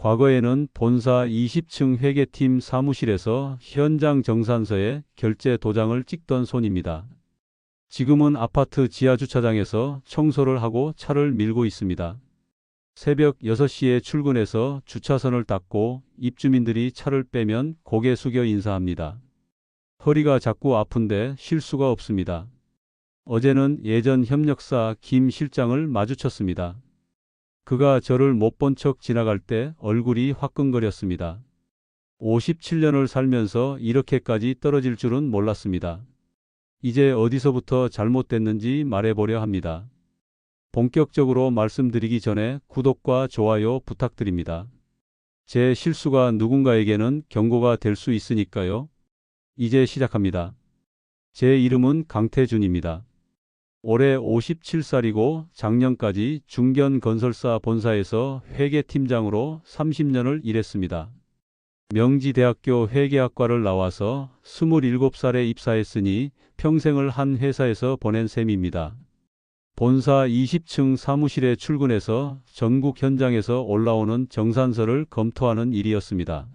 과거에는 본사 20층 회계팀 사무실에서 현장 정산서에 결제 도장을 찍던 손입니다. 지금은 아파트 지하주차장에서 청소를 하고 차를 밀고 있습니다. 새벽 6시에 출근해서 주차선을 닦고 입주민들이 차를 빼면 고개 숙여 인사합니다. 허리가 자꾸 아픈데 쉴 수가 없습니다. 어제는 예전 협력사 김 실장을 마주쳤습니다. 그가 저를 못 본 척 지나갈 때 얼굴이 화끈거렸습니다. 57년을 살면서 이렇게까지 떨어질 줄은 몰랐습니다. 이제 어디서부터 잘못됐는지 말해보려 합니다. 본격적으로 말씀드리기 전에 구독과 좋아요 부탁드립니다. 제 실수가 누군가에게는 경고가 될 수 있으니까요. 이제 시작합니다. 제 이름은 강태준입니다. 올해 57살이고 작년까지 중견건설사 본사에서 회계팀장으로 30년을 일했습니다. 명지대학교 회계학과를 나와서 27살에 입사했으니 평생을 한 회사에서 보낸 셈입니다. 본사 20층 사무실에 출근해서 전국 현장에서 올라오는 정산서를 검토하는 일이었습니다.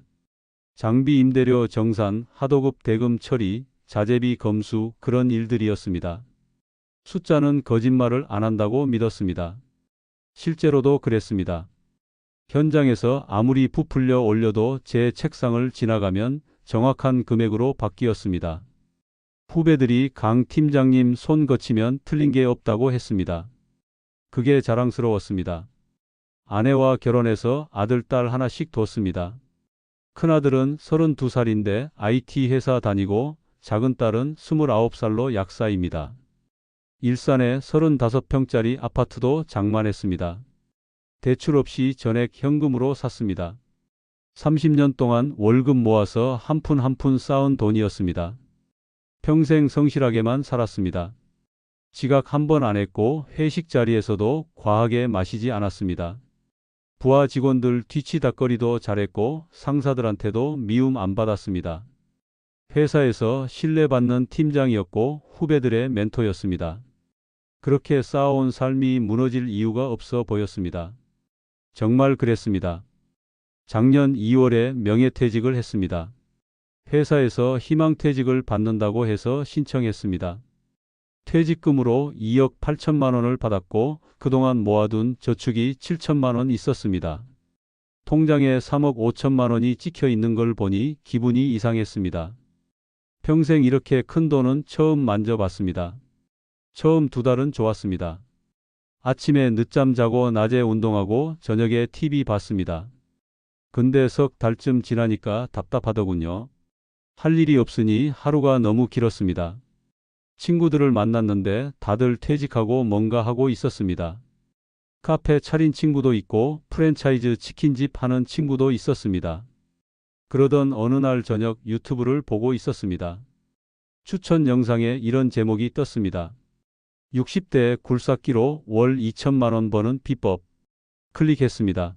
장비 임대료 정산, 하도급 대금 처리, 자재비 검수 그런 일들이었습니다. 숫자는 거짓말을 안 한다고 믿었습니다. 실제로도 그랬습니다. 현장에서 아무리 부풀려 올려도 제 책상을 지나가면 정확한 금액으로 바뀌었습니다. 후배들이 강 팀장님 손 거치면 틀린 게 없다고 했습니다. 그게 자랑스러웠습니다. 아내와 결혼해서 아들, 딸 하나씩 뒀습니다. 큰아들은 32살인데 IT 회사 다니고 작은 딸은 29살로 약사입니다. 일산에 35평짜리 아파트도 장만했습니다. 대출 없이 전액 현금으로 샀습니다. 30년 동안 월급 모아서 한 푼 한 푼 쌓은 돈이었습니다. 평생 성실하게만 살았습니다. 지각 한 번 안 했고 회식 자리에서도 과하게 마시지 않았습니다. 부하 직원들 뒤치다꺼리도 잘했고 상사들한테도 미움 안 받았습니다. 회사에서 신뢰받는 팀장이었고 후배들의 멘토였습니다. 그렇게 쌓아온 삶이 무너질 이유가 없어 보였습니다. 정말 그랬습니다. 작년 2월에 명예퇴직을 했습니다. 회사에서 희망퇴직을 받는다고 해서 신청했습니다. 퇴직금으로 2억 8천만 원을 받았고 그동안 모아둔 저축이 7천만 원 있었습니다. 통장에 3억 5천만 원이 찍혀 있는 걸 보니 기분이 이상했습니다. 평생 이렇게 큰 돈은 처음 만져봤습니다. 처음 2달은 좋았습니다. 아침에 늦잠 자고 낮에 운동하고 저녁에 TV 봤습니다. 근데 석 달쯤 지나니까 답답하더군요. 할 일이 없으니 하루가 너무 길었습니다. 친구들을 만났는데 다들 퇴직하고 뭔가 하고 있었습니다. 카페 차린 친구도 있고 프랜차이즈 치킨집 하는 친구도 있었습니다. 그러던 어느 날 저녁 유튜브를 보고 있었습니다. 추천 영상에 이런 제목이 떴습니다. 60대 굴삭기로 월 2천만 원 버는 비법. 클릭했습니다.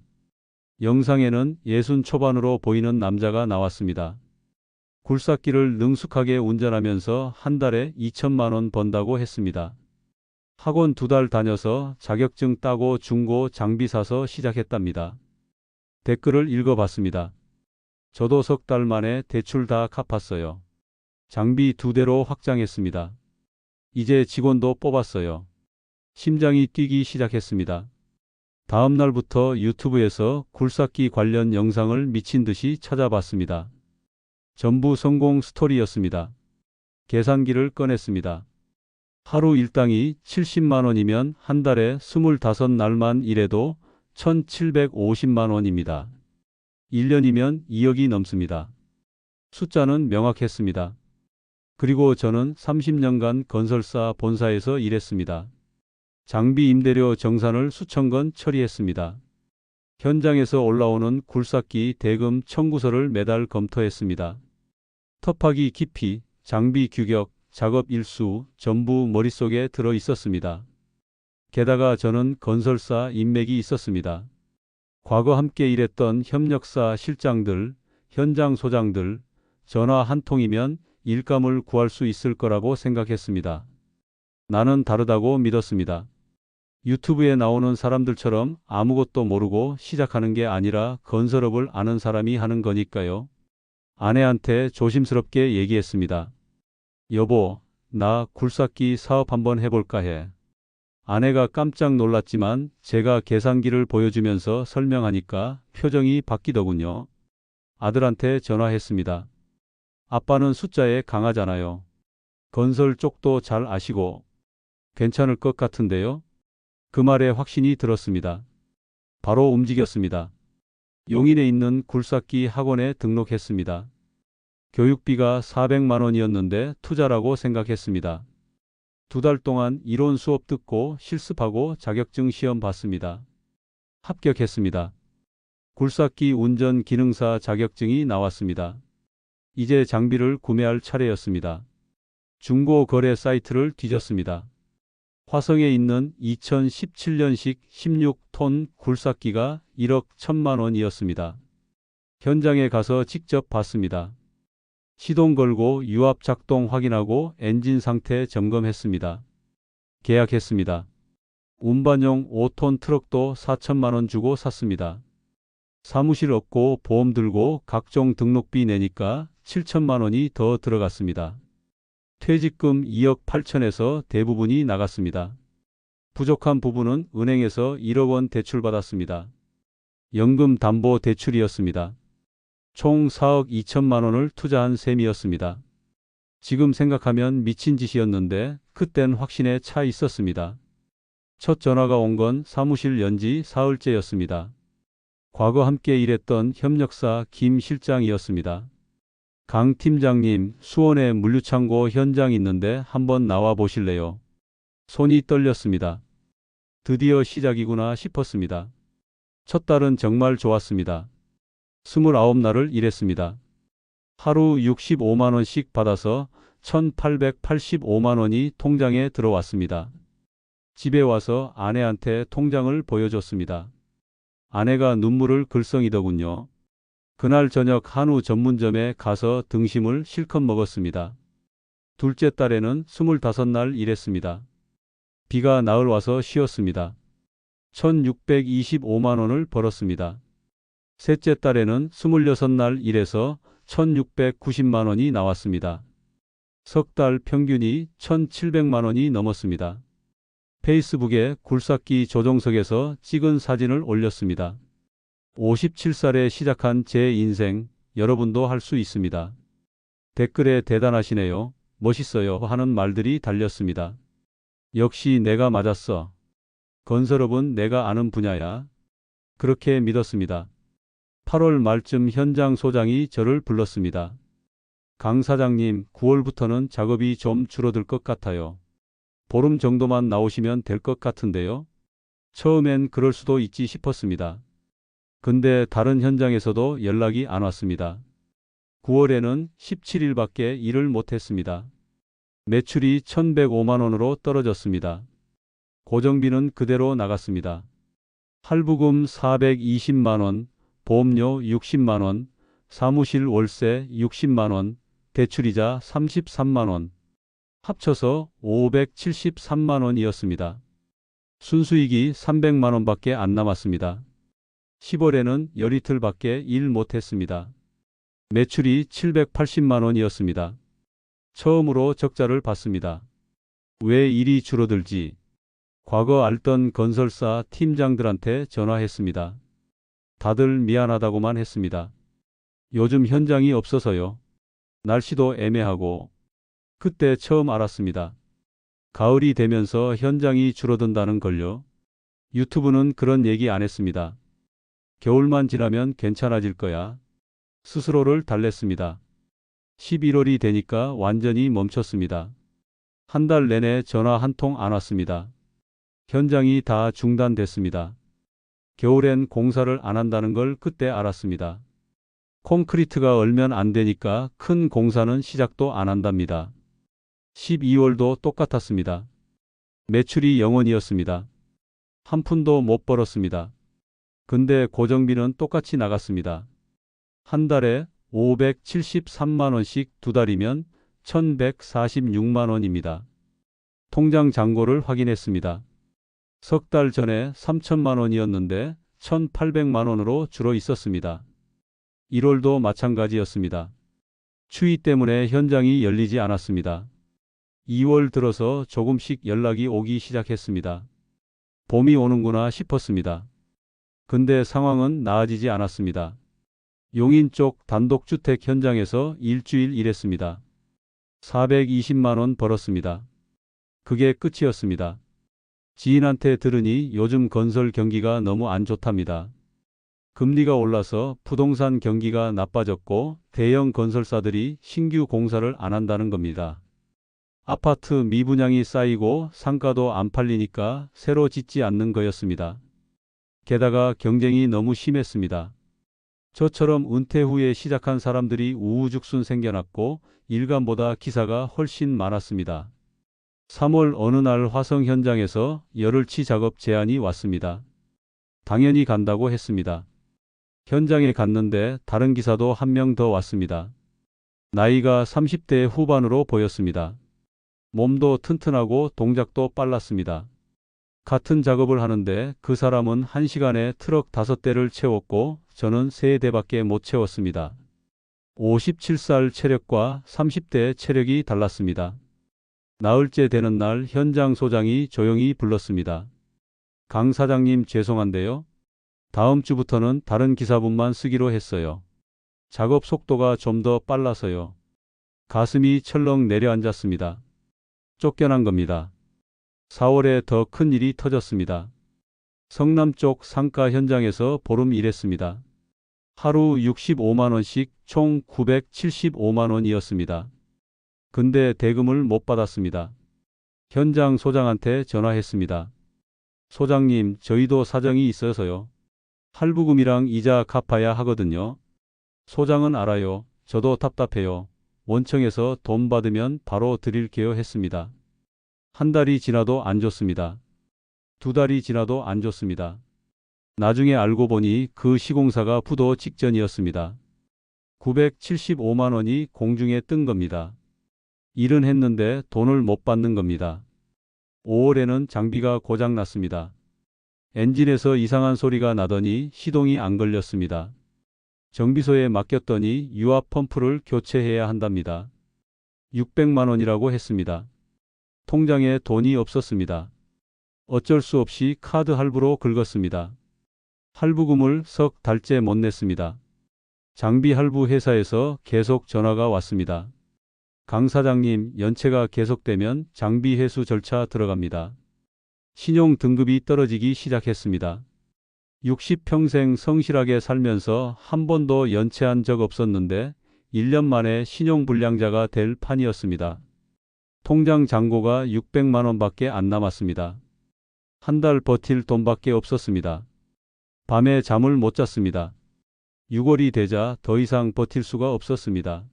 영상에는 60 초반으로 보이는 남자가 나왔습니다. 굴삭기를 능숙하게 운전하면서 한 달에 2천만 원 번다고 했습니다. 학원 2달 다녀서 자격증 따고 중고 장비 사서 시작했답니다. 댓글을 읽어봤습니다. 저도 석 달 만에 대출 다 갚았어요. 장비 2대로 확장했습니다. 이제 직원도 뽑았어요. 심장이 뛰기 시작했습니다. 다음 날부터 유튜브에서 굴삭기 관련 영상을 미친 듯이 찾아봤습니다. 전부 성공 스토리였습니다. 계산기를 꺼냈습니다. 하루 일당이 70만 원이면 한 달에 25날만 일해도 1,750만 원입니다. 1년이면 2억이 넘습니다. 숫자는 명확했습니다. 그리고 저는 30년간 건설사 본사에서 일했습니다. 장비 임대료 정산을 수천 건 처리했습니다. 현장에서 올라오는 굴삭기 대금 청구서를 매달 검토했습니다. 터파기 깊이, 장비 규격, 작업 일수 전부 머릿속에 들어 있었습니다. 게다가 저는 건설사 인맥이 있었습니다. 과거 함께 일했던 협력사 실장들, 현장 소장들, 전화 한 통이면 일감을 구할 수 있을 거라고 생각했습니다. 나는 다르다고 믿었습니다. 유튜브에 나오는 사람들처럼 아무것도 모르고 시작하는 게 아니라 건설업을 아는 사람이 하는 거니까요. 아내한테 조심스럽게 얘기했습니다. 여보, 나 굴삭기 사업 한번 해볼까 해. 아내가 깜짝 놀랐지만 제가 계산기를 보여주면서 설명하니까 표정이 바뀌더군요. 아들한테 전화했습니다. 아빠는 숫자에 강하잖아요. 건설 쪽도 잘 아시고 괜찮을 것 같은데요. 그 말에 확신이 들었습니다. 바로 움직였습니다. 용인에 있는 굴삭기 학원에 등록했습니다. 교육비가 400만 원이었는데 투자라고 생각했습니다. 2달 동안 이론 수업 듣고 실습하고 자격증 시험 봤습니다. 합격했습니다. 굴삭기 운전 기능사 자격증이 나왔습니다. 이제 장비를 구매할 차례였습니다. 중고 거래 사이트를 뒤졌습니다. 화성에 있는 2017년식 16톤 굴삭기가 1억 1천만 원이었습니다. 현장에 가서 직접 봤습니다. 시동 걸고 유압 작동 확인하고 엔진 상태 점검했습니다. 계약했습니다. 운반용 5톤 트럭도 4천만 원 주고 샀습니다. 사무실 얻고 보험 들고 각종 등록비 내니까 7천만 원이 더 들어갔습니다. 퇴직금 2억 8천에서 대부분이 나갔습니다. 부족한 부분은 은행에서 1억 원 대출받았습니다. 연금 담보 대출이었습니다. 총 4억 2천만 원을 투자한 셈이었습니다. 지금 생각하면 미친 짓이었는데 그땐 확신에 차 있었습니다. 첫 전화가 온 건 사무실 연지 사흘째였습니다. 과거 함께 일했던 협력사 김 실장이었습니다. 강 팀장님, 수원에 물류창고 현장 있는데 한번 나와 보실래요? 손이 떨렸습니다. 드디어 시작이구나 싶었습니다. 첫 달은 정말 좋았습니다. 29날을 일했습니다. 하루 65만 원씩 받아서 1,885만 원이 통장에 들어왔습니다. 집에 와서 아내한테 통장을 보여줬습니다. 아내가 눈물을 글썽이더군요. 그날 저녁 한우 전문점에 가서 등심을 실컷 먹었습니다. 둘째 딸에는 25날 일했습니다. 비가 나흘 와서 쉬었습니다. 1,625만 원을 벌었습니다. 셋째 딸에는 26날 일해서 1,690만 원이 나왔습니다. 석 달 평균이 1,700만 원이 넘었습니다. 페이스북에 굴삭기 조종석에서 찍은 사진을 올렸습니다. 57살에 시작한 제 인생, 여러분도 할 수 있습니다. 댓글에 대단하시네요. 멋있어요 하는 말들이 달렸습니다. 역시 내가 맞았어. 건설업은 내가 아는 분야야. 그렇게 믿었습니다. 8월 말쯤 현장 소장이 저를 불렀습니다. 강 사장님, 9월부터는 작업이 좀 줄어들 것 같아요. 보름 정도만 나오시면 될 것 같은데요. 처음엔 그럴 수도 있지 싶었습니다. 근데 다른 현장에서도 연락이 안 왔습니다. 9월에는 17일밖에 일을 못했습니다. 매출이 1,105만 원으로 떨어졌습니다. 고정비는 그대로 나갔습니다. 할부금 420만 원, 보험료 60만 원, 사무실 월세 60만 원, 대출이자 33만 원. 합쳐서 573만 원이었습니다. 순수익이 300만 원밖에 안 남았습니다. 10월에는 열이틀밖에 일 못했습니다. 매출이 780만 원이었습니다. 처음으로 적자를 봤습니다. 왜 일이 줄어들지? 과거 알던 건설사 팀장들한테 전화했습니다. 다들 미안하다고만 했습니다. 요즘 현장이 없어서요. 날씨도 애매하고. 그때 처음 알았습니다. 가을이 되면서 현장이 줄어든다는 걸요. 유튜브는 그런 얘기 안 했습니다. 겨울만 지나면 괜찮아질 거야. 스스로를 달랬습니다. 11월이 되니까 완전히 멈췄습니다. 한 달 내내 전화 한 통 안 왔습니다. 현장이 다 중단됐습니다. 겨울엔 공사를 안 한다는 걸 그때 알았습니다. 콘크리트가 얼면 안 되니까 큰 공사는 시작도 안 한답니다. 12월도 똑같았습니다. 매출이 0원이었습니다. 한 푼도 못 벌었습니다. 근데 고정비는 똑같이 나갔습니다. 한 달에 573만 원씩 2달이면 1,146만 원입니다. 통장 잔고를 확인했습니다. 석 달 전에 3천만 원이었는데 1,800만 원으로 줄어 있었습니다. 1월도 마찬가지였습니다. 추위 때문에 현장이 열리지 않았습니다. 2월 들어서 조금씩 연락이 오기 시작했습니다. 봄이 오는구나 싶었습니다. 근데 상황은 나아지지 않았습니다. 용인 쪽 단독주택 현장에서 일주일 일했습니다. 420만 원 벌었습니다. 그게 끝이었습니다. 지인한테 들으니 요즘 건설 경기가 너무 안 좋답니다. 금리가 올라서 부동산 경기가 나빠졌고 대형 건설사들이 신규 공사를 안 한다는 겁니다. 아파트 미분양이 쌓이고 상가도 안 팔리니까 새로 짓지 않는 거였습니다. 게다가 경쟁이 너무 심했습니다. 저처럼 은퇴 후에 시작한 사람들이 우후죽순 생겨났고 일감보다 기사가 훨씬 많았습니다. 3월 어느 날 화성 현장에서 열흘치 작업 제안이 왔습니다. 당연히 간다고 했습니다. 현장에 갔는데 다른 기사도 한 명 더 왔습니다. 나이가 30대 후반으로 보였습니다. 몸도 튼튼하고 동작도 빨랐습니다. 같은 작업을 하는데 그 사람은 1시간에 트럭 5대를 채웠고 저는 3대밖에 못 채웠습니다. 57살 체력과 30대 체력이 달랐습니다. 나흘째 되는 날 현장 소장이 조용히 불렀습니다. 강 사장님 죄송한데요. 다음 주부터는 다른 기사분만 쓰기로 했어요. 작업 속도가 좀 더 빨라서요. 가슴이 철렁 내려앉았습니다. 쫓겨난 겁니다. 4월에 더 큰 일이 터졌습니다. 성남 쪽 상가 현장에서 보름 일했습니다. 하루 65만 원씩 총 975만 원이었습니다. 근데 대금을 못 받았습니다. 현장 소장한테 전화했습니다. 소장님, 저희도 사정이 있어서요. 할부금이랑 이자 갚아야 하거든요. 소장은 알아요. 저도 답답해요. 원청에서 돈 받으면 바로 드릴게요 했습니다. 한 달이 지나도 안 줬습니다. 2달이 지나도 안 줬습니다. 나중에 알고 보니 그 시공사가 부도 직전이었습니다. 975만 원이 공중에 뜬 겁니다. 일은 했는데 돈을 못 받는 겁니다. 5월에는 장비가 고장 났습니다. 엔진에서 이상한 소리가 나더니 시동이 안 걸렸습니다. 정비소에 맡겼더니 유압 펌프를 교체해야 한답니다. 600만 원이라고 했습니다. 통장에 돈이 없었습니다. 어쩔 수 없이 카드 할부로 긁었습니다. 할부금을 석 달째 못 냈습니다. 장비 할부 회사에서 계속 전화가 왔습니다. 강 사장님, 연체가 계속되면 장비 회수 절차 들어갑니다. 신용 등급이 떨어지기 시작했습니다. 60평생 성실하게 살면서 한 번도 연체한 적 없었는데 1년 만에 신용불량자가 될 판이었습니다. 통장 잔고가 600만 원밖에 안 남았습니다. 한 달 버틸 돈밖에 없었습니다. 밤에 잠을 못 잤습니다. 6월이 되자 더 이상 버틸 수가 없었습니다.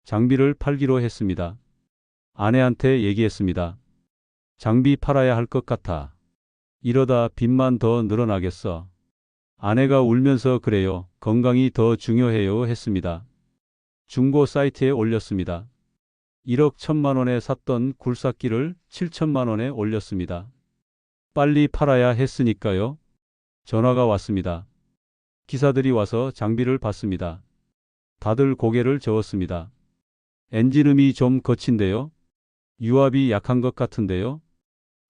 장비를 팔기로 했습니다. 아내한테 얘기했습니다. 장비 팔아야 할 것 같아. 이러다 빚만 더 늘어나겠어. 아내가 울면서 그래요. 건강이 더 중요해요 했습니다. 중고 사이트에 올렸습니다. 1억 1천만 원에 샀던 굴삭기를 7천만 원에 올렸습니다. 빨리 팔아야 했으니까요. 전화가 왔습니다. 기사들이 와서 장비를 봤습니다. 다들 고개를 저었습니다. 엔진음이 좀 거친데요. 유압이 약한 것 같은데요.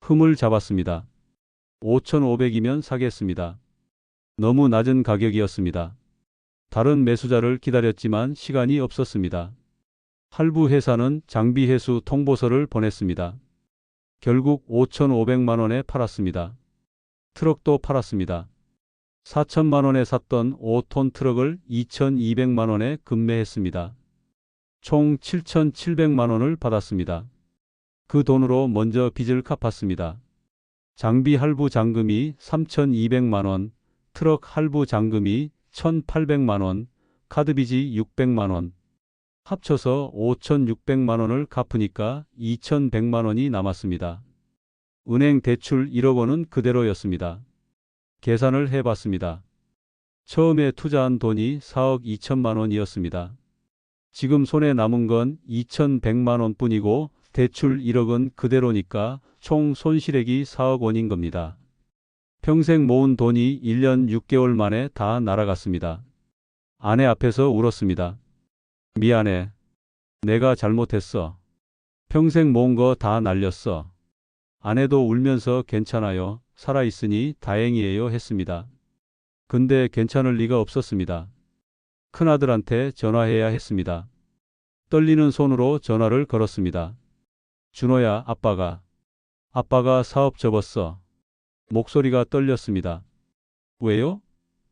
흠을 잡았습니다. 5,500이면 사겠습니다. 너무 낮은 가격이었습니다. 다른 매수자를 기다렸지만 시간이 없었습니다. 할부 회사는 장비 회수 통보서를 보냈습니다. 결국 5,500만 원에 팔았습니다. 트럭도 팔았습니다. 4천만 원에 샀던 5톤 트럭을 2,200만 원에 급매했습니다. 총 7,700만 원을 받았습니다. 그 돈으로 먼저 빚을 갚았습니다. 장비 할부 잔금이 3,200만 원, 트럭 할부 잔금이 1,800만 원, 카드빚이 600만 원. 합쳐서 5,600만 원을 갚으니까 2,100만 원이 남았습니다. 은행 대출 1억 원은 그대로였습니다. 계산을 해봤습니다. 처음에 투자한 돈이 4억 2천만 원이었습니다. 지금 손에 남은 건 2,100만 원뿐이고 대출 1억은 그대로니까 총 손실액이 4억 원인 겁니다. 평생 모은 돈이 1년 6개월 만에 다 날아갔습니다. 아내 앞에서 울었습니다. 미안해. 내가 잘못했어. 평생 모은 거 다 날렸어. 아내도 울면서 괜찮아요. 살아있으니 다행이에요 했습니다. 근데 괜찮을 리가 없었습니다. 큰아들한테 전화해야 했습니다. 떨리는 손으로 전화를 걸었습니다. 준호야, 아빠가 사업 접었어. 목소리가 떨렸습니다. 왜요?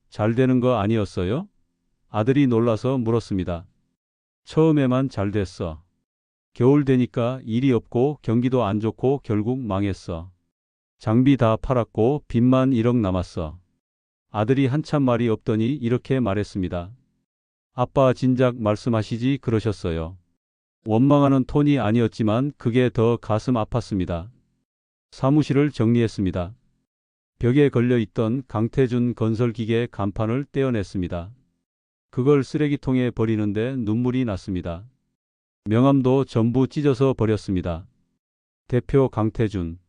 잘 되는 거 아니었어요? 아들이 놀라서 물었습니다. 처음에만 잘 됐어. 겨울 되니까 일이 없고 경기도 안 좋고 결국 망했어. 장비 다 팔았고 빚만 1억 남았어. 아들이 한참 말이 없더니 이렇게 말했습니다. 아빠 진작 말씀하시지 그러셨어요. 원망하는 톤이 아니었지만 그게 더 가슴 아팠습니다. 사무실을 정리했습니다. 벽에 걸려있던 강태준 건설기계 간판을 떼어냈습니다. 그걸 쓰레기통에 버리는데 눈물이 났습니다. 명함도 전부 찢어서 버렸습니다. 대표 강태준.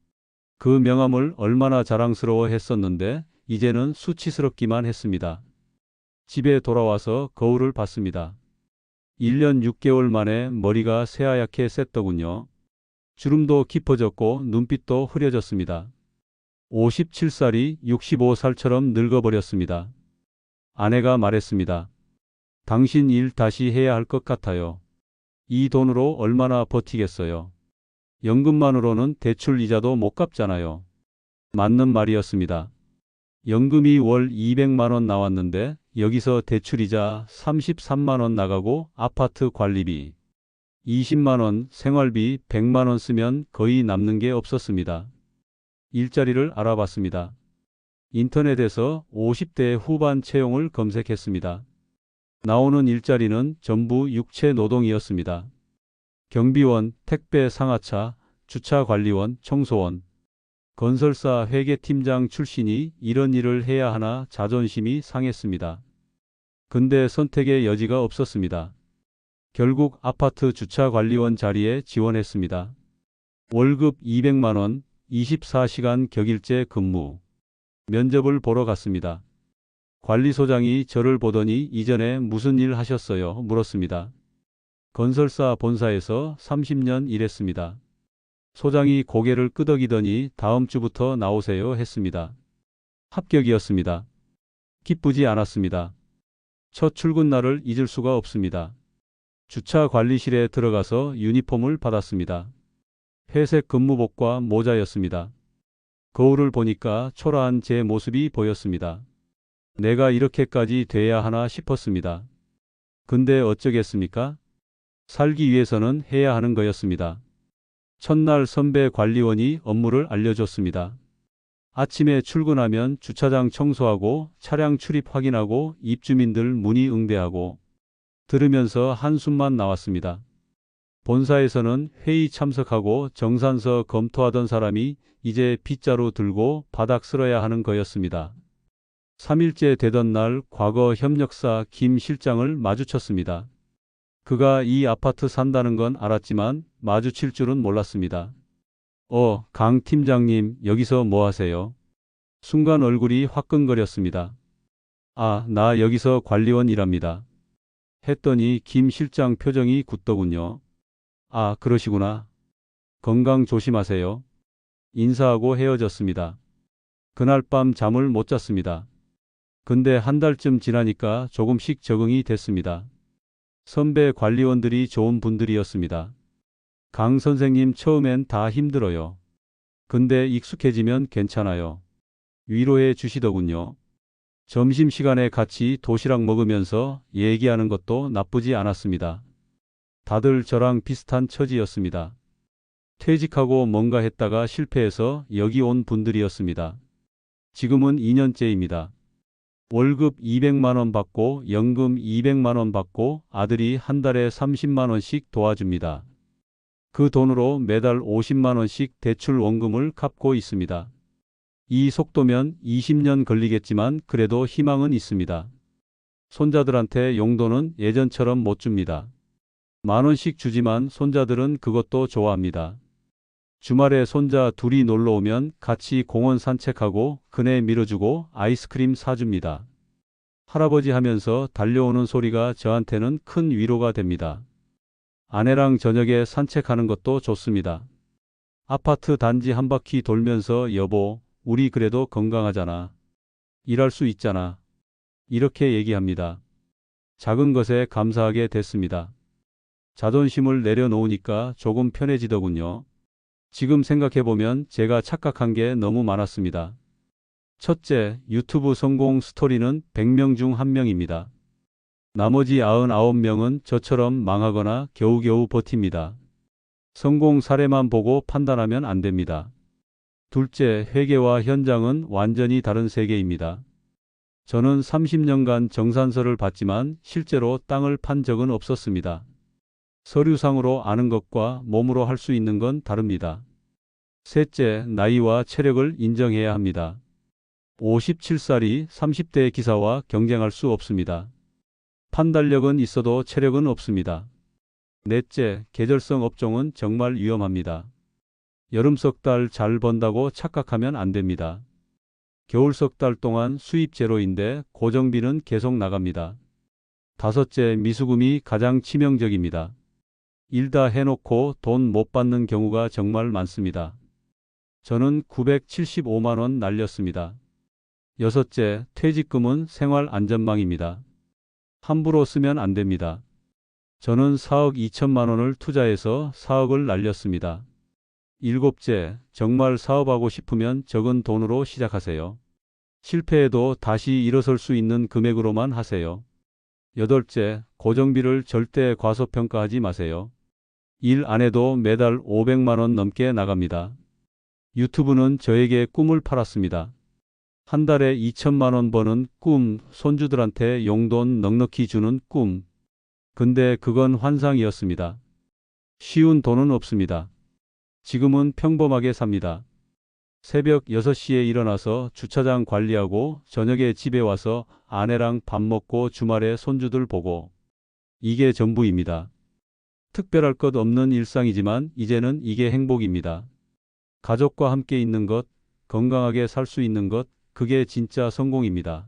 그 명함을 얼마나 자랑스러워 했었는데 이제는 수치스럽기만 했습니다. 집에 돌아와서 거울을 봤습니다. 1년 6개월 만에 머리가 새하얗게 샜더군요. 주름도 깊어졌고 눈빛도 흐려졌습니다. 57살이 65살처럼 늙어버렸습니다. 아내가 말했습니다. 당신 일 다시 해야 할 것 같아요. 이 돈으로 얼마나 버티겠어요. 연금만으로는 대출 이자도 못 갚잖아요. 맞는 말이었습니다. 연금이 월 200만 원 나왔는데 여기서 대출이자 33만 원 나가고 아파트 관리비 20만 원, 생활비 100만 원 쓰면 거의 남는 게 없었습니다. 일자리를 알아봤습니다. 인터넷에서 50대 후반 채용을 검색했습니다. 나오는 일자리는 전부 육체 노동이었습니다. 경비원, 택배 상하차, 주차관리원, 청소원, 건설사 회계팀장 출신이 이런 일을 해야 하나 자존심이 상했습니다. 근데 선택의 여지가 없었습니다. 결국 아파트 주차관리원 자리에 지원했습니다. 월급 200만 원, 24시간 격일제 근무. 면접을 보러 갔습니다. 관리소장이 저를 보더니 이전에 무슨 일 하셨어요? 물었습니다. 건설사 본사에서 30년 일했습니다. 소장이 고개를 끄덕이더니 다음 주부터 나오세요 했습니다. 합격이었습니다. 기쁘지 않았습니다. 첫 출근 날을 잊을 수가 없습니다. 주차 관리실에 들어가서 유니폼을 받았습니다. 회색 근무복과 모자였습니다. 거울을 보니까 초라한 제 모습이 보였습니다. 내가 이렇게까지 돼야 하나 싶었습니다. 근데 어쩌겠습니까? 살기 위해서는 해야 하는 거였습니다. 첫날 선배 관리원이 업무를 알려줬습니다. 아침에 출근하면 주차장 청소하고 차량 출입 확인하고 입주민들 문의 응대하고 들으면서 한숨만 나왔습니다. 본사에서는 회의 참석하고 정산서 검토하던 사람이 이제 빗자루 들고 바닥 쓸어야 하는 거였습니다. 3일째 되던 날 과거 협력사 김 실장을 마주쳤습니다. 그가 이 아파트 산다는 건 알았지만 마주칠 줄은 몰랐습니다. 강 팀장님, 여기서 뭐 하세요? 순간 얼굴이 화끈거렸습니다. 나 여기서 관리원 일합니다. 했더니 김 실장 표정이 굳더군요. 그러시구나. 건강 조심하세요. 인사하고 헤어졌습니다. 그날 밤 잠을 못 잤습니다. 근데 한 달쯤 지나니까 조금씩 적응이 됐습니다. 선배 관리원들이 좋은 분들이었습니다. 강 선생님 처음엔 다 힘들어요. 근데 익숙해지면 괜찮아요. 위로해 주시더군요. 점심시간에 같이 도시락 먹으면서 얘기하는 것도 나쁘지 않았습니다. 다들 저랑 비슷한 처지였습니다. 퇴직하고 뭔가 했다가 실패해서 여기 온 분들이었습니다. 지금은 2년째입니다. 월급 200만 원 받고 연금 200만 원 받고 아들이 한 달에 30만 원씩 도와줍니다. 그 돈으로 매달 50만 원씩 대출 원금을 갚고 있습니다. 이 속도면 20년 걸리겠지만 그래도 희망은 있습니다. 손자들한테 용돈은 예전처럼 못 줍니다. 10,000원씩 주지만 손자들은 그것도 좋아합니다. 주말에 손자 둘이 놀러 오면 같이 공원 산책하고 그네 밀어주고 아이스크림 사줍니다. 할아버지 하면서 달려오는 소리가 저한테는 큰 위로가 됩니다. 아내랑 저녁에 산책하는 것도 좋습니다. 아파트 단지 한 바퀴 돌면서 여보, 우리 그래도 건강하잖아. 일할 수 있잖아. 이렇게 얘기합니다. 작은 것에 감사하게 됐습니다. 자존심을 내려놓으니까 조금 편해지더군요. 지금 생각해보면 제가 착각한 게 너무 많았습니다. 첫째, 유튜브 성공 스토리는 100명 중 1명입니다. 나머지 99명은 저처럼 망하거나 겨우겨우 버팁니다. 성공 사례만 보고 판단하면 안 됩니다. 둘째, 회계와 현장은 완전히 다른 세계입니다. 저는 30년간 정산서를 봤지만 실제로 땅을 판 적은 없었습니다. 서류상으로 아는 것과 몸으로 할 수 있는 건 다릅니다. 셋째, 나이와 체력을 인정해야 합니다. 57살이 30대 기사와 경쟁할 수 없습니다. 판단력은 있어도 체력은 없습니다. 넷째, 계절성 업종은 정말 위험합니다. 여름 석 달 잘 번다고 착각하면 안 됩니다. 겨울 석 달 동안 수입 제로인데 고정비는 계속 나갑니다. 다섯째, 미수금이 가장 치명적입니다. 일 다 해놓고 돈 못 받는 경우가 정말 많습니다. 저는 975만 원 날렸습니다. 여섯째, 퇴직금은 생활 안전망입니다. 함부로 쓰면 안 됩니다. 저는 4억 2천만 원을 투자해서 4억을 날렸습니다. 일곱째, 정말 사업하고 싶으면 적은 돈으로 시작하세요. 실패해도 다시 일어설 수 있는 금액으로만 하세요. 여덟째, 고정비를 절대 과소평가하지 마세요. 일 안 해도 매달 500만 원 넘게 나갑니다. 유튜브는 저에게 꿈을 팔았습니다. 한 달에 2천만 원 버는 꿈, 손주들한테 용돈 넉넉히 주는 꿈. 근데 그건 환상이었습니다. 쉬운 돈은 없습니다. 지금은 평범하게 삽니다. 새벽 6시에 일어나서 주차장 관리하고 저녁에 집에 와서 아내랑 밥 먹고 주말에 손주들 보고. 이게 전부입니다. 특별할 것 없는 일상이지만 이제는 이게 행복입니다. 가족과 함께 있는 것, 건강하게 살 수 있는 것, 그게 진짜 성공입니다.